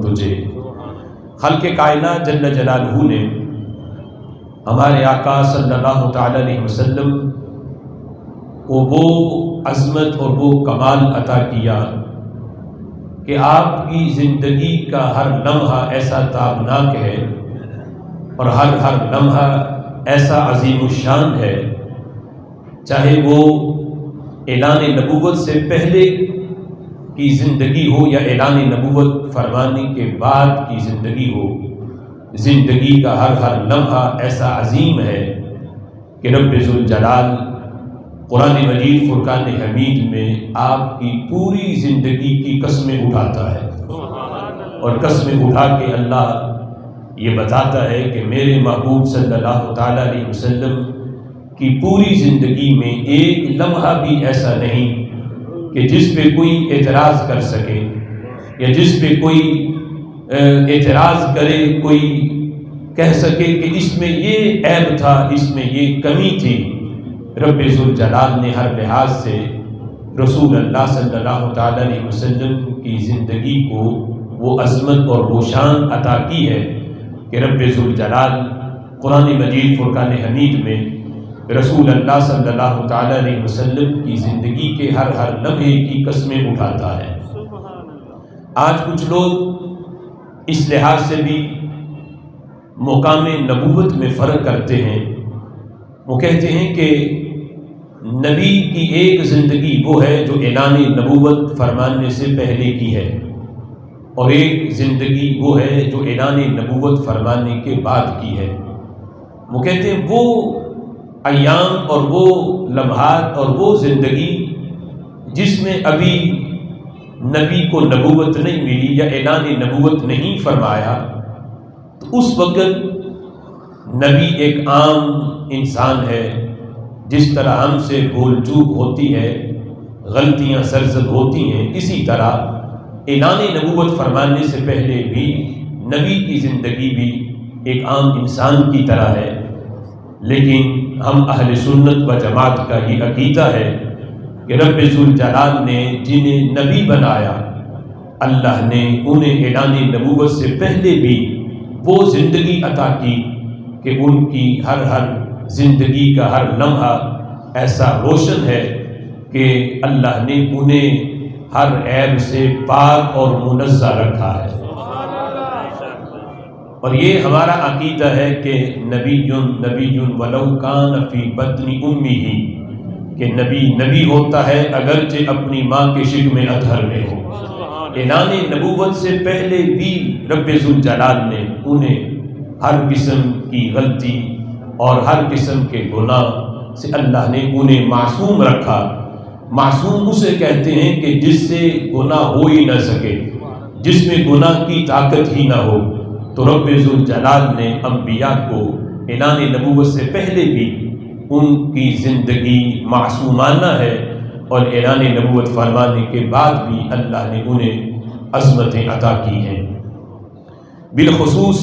تجھے۔ خلق کائنات جل جلالہ نے ہمارے آقا صلی اللہ تعالی علیہ وسلم کو وہ عظمت اور وہ کمال عطا کیا کہ آپ کی زندگی کا ہر لمحہ ایسا تابناک ہے اور ہر لمحہ ایسا عظیم الشان ہے، چاہے وہ اعلان نبوت سے پہلے کی زندگی ہو یا اعلان نبوت فرمانے کے بعد کی زندگی ہو، زندگی کا ہر لمحہ ایسا عظیم ہے کہ رب ذوالجلال قرآن مجید فرقان حمید میں آپ کی پوری زندگی کی قسمیں اٹھاتا ہے، اور قسمیں اٹھا کے اللہ یہ بتاتا ہے کہ میرے محبوب صلی اللہ تعالی علیہ وسلم کی پوری زندگی میں ایک لمحہ بھی ایسا نہیں کہ جس پہ کوئی اعتراض کر سکے یا جس پہ کوئی اعتراض کرے، کوئی کہہ سکے کہ اس میں یہ عیب تھا، اس میں یہ کمی تھی۔ رب ذوالجلال نے ہر لحاظ سے رسول اللہ صلی اللہ تعالی علیہ وسلم کی زندگی کو وہ عظمت اور وہ شان عطا کی ہے کہ رب ذوالجلال قرآن مجید فرقان حمید میں رسول اللہ صلی اللہ تعالی علیہ وسلم کی زندگی کے ہر لمحے کی قسمیں اٹھاتا ہے۔ آج کچھ لوگ اس لحاظ سے بھی مقام نبوت میں فرق کرتے ہیں، وہ کہتے ہیں کہ نبی کی ایک زندگی وہ ہے جو اعلان نبوت فرمانے سے پہلے کی ہے، اور ایک زندگی وہ ہے جو اعلان نبوت فرمانے کے بعد کی ہے۔ وہ کہتے ہیں وہ ایام اور وہ لمحات اور وہ زندگی جس میں ابھی نبی کو نبوت نہیں ملی یا اعلان نبوت نہیں فرمایا، تو اس وقت نبی ایک عام انسان ہے، جس طرح ہم سے بھول چوک ہوتی ہے، غلطیاں سرزد ہوتی ہیں، اسی طرح اعلان نبوت فرمانے سے پہلے بھی نبی کی زندگی بھی ایک عام انسان کی طرح ہے۔ لیکن ہم اہل سنت و جماعت کا یہ عقیدہ ہے کہ رب ذوالجلال نے جنہیں نبی بنایا، اللہ نے انہیں اعلان نبوت سے پہلے بھی وہ زندگی عطا کی کہ ان کی ہر زندگی کا ہر لمحہ ایسا روشن ہے کہ اللہ نے انہیں ہر عیب سے پاک اور منزہ رکھا ہے۔ اور یہ ہمارا عقیدہ ہے کہ نبی ولو کان فی بطن امہ، کہ نبی ہوتا ہے اگرچہ اپنی ماں کے شکم اطہر میں ہو۔ اعلان نبوت سے پہلے بھی رب ذوالجلال نے انہیں ہر قسم کی غلطی اور ہر قسم کے گناہ سے اللہ نے انہیں معصوم رکھا۔ معصوم اسے کہتے ہیں کہ جس سے گناہ ہو ہی نہ سکے، جس میں گناہ کی طاقت ہی نہ ہو۔ تو رب ذوالجلال نے انبیاء کو اعلان نبوت سے پہلے بھی ان کی زندگی معصومانہ ہے، اور اعلان نبوت فرمانے کے بعد بھی اللہ نے انہیں عظمتیں عطا کی ہیں۔ بالخصوص